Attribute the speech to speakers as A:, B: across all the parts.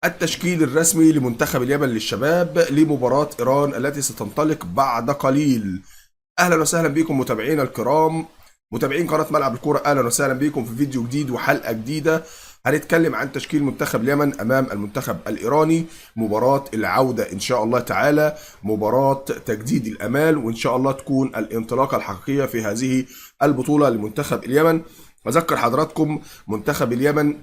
A: التشكيل الرسمي لمنتخب اليمن للشباب لمباراة إيران التي ستنطلق بعد قليل. أهلا وسهلا بكم متابعينا الكرام، متابعين قناة ملعب الكورة. أهلا وسهلا بكم في فيديو جديد وحلقة جديدة. هنتكلم عن تشكيل منتخب اليمن أمام المنتخب الإيراني، مباراة العودة إن شاء الله تعالى، مباراة تجديد الأمال، وإن شاء الله تكون الانطلاقة الحقيقية في هذه البطولة لمنتخب اليمن. أذكر حضراتكم منتخب اليمن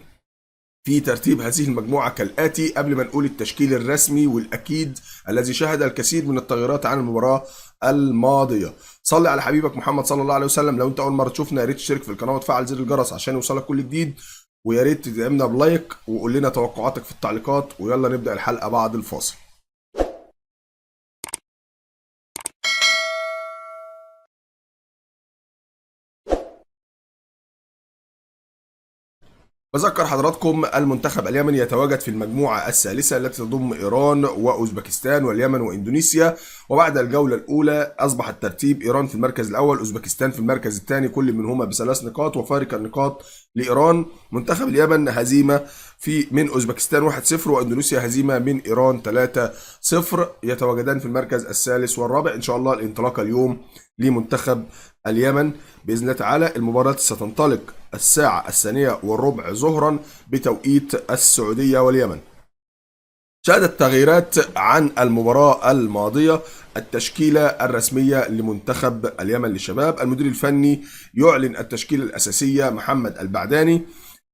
A: في ترتيب هذه المجموعة كالآتي، قبل ما نقول التشكيل الرسمي والأكيد الذي شهد الكثير من التغييرات عن المباراة الماضية. صلي على حبيبك محمد صلى الله عليه وسلم. لو انت أول مرة تشوفنا يا ريت تشترك في القناة وتفعل زر الجرس عشان يوصلك كل جديد، ويا ريت تدعمنا بلايك وقول لنا توقعاتك في التعليقات، ويلا نبدأ الحلقة بعد الفاصل. بذكر حضراتكم المنتخب اليمني يتواجد في المجموعة الثالثة التي تضم إيران وأوزبكستان واليمن وإندونيسيا، وبعد الجولة الأولى أصبح الترتيب إيران في المركز الأول، أوزبكستان في المركز الثاني، كل منهما ب3 نقاط وفارق النقاط لإيران. منتخب اليمن هزيمة من أوزبكستان 1-0، وإندونيسيا هزيمة من إيران 3-0. يتواجدان في المركز الثالث والرابع. إن شاء الله الانطلاقة اليوم لمنتخب اليمن بإذن الله تعالى. المباراة ستنطلق 2:03 ظهرا بتوقيت السعودية واليمن. شهدت تغييرات عن المباراة الماضية التشكيلة الرسمية لمنتخب اليمن للشباب. المدير الفني يعلن التشكيلة الأساسية محمد البعداني،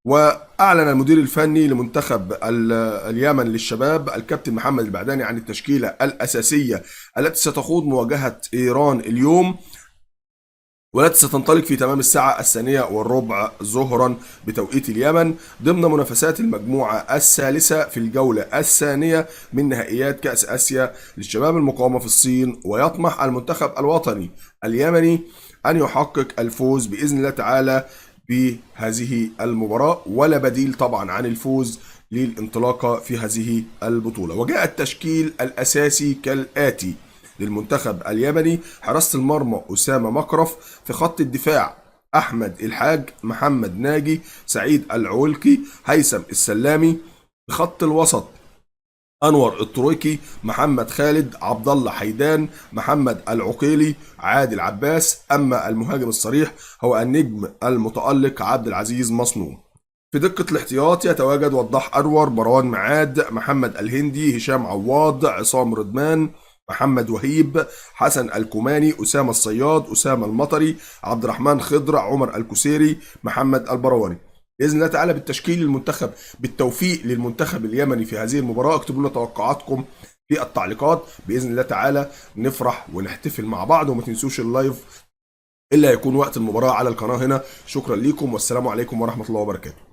A: وأعلن المدير الفني لمنتخب اليمن للشباب الكابتن محمد البعداني عن التشكيلة الأساسية التي ستخوض مواجهة إيران اليوم، والتي ستنطلق في تمام 2:03 ظهرا بتوقيت اليمن ضمن منافسات المجموعة الثالثة في الجولة الثانية من نهائيات كأس آسيا للشباب المقامة في الصين. ويطمح المنتخب الوطني اليمني أن يحقق الفوز بإذن الله تعالى بهذه المباراة، ولا بديل طبعا عن الفوز للانطلاقة في هذه البطولة. وجاء التشكيل الأساسي كالآتي للمنتخب اليمني: حراسة المرمى أسامة مكرف، في خط الدفاع أحمد الحاج، محمد ناجي، سعيد العولكي، هيثم السلامي. في خط الوسط أنور الترويكي، محمد خالد، عبد الله حيدان، محمد العقيلي، عادل عباس. أما المهاجم الصريح هو النجم المتألق عبد العزيز مصنوع. في دقة الاحتياط يتواجد وضاح أنور، مروان معاد، محمد الهندي، هشام عواض، عصام رضمان، محمد وهيب، حسن الكوماني، أسامة الصياد، أسامة المطري، عبد الرحمن خضر، عمر الكسيري، محمد البرواني. بإذن الله تعالى بالتشكيل المنتخب، بالتوفيق للمنتخب اليمني في هذه المباراة. اكتبوا لنا توقعاتكم في التعليقات، بإذن الله تعالى نفرح ونحتفل مع بعض. وما تنسوش اللايف اللي هيكون وقت المباراة على القناة هنا. شكرا لكم والسلام عليكم ورحمة الله وبركاته.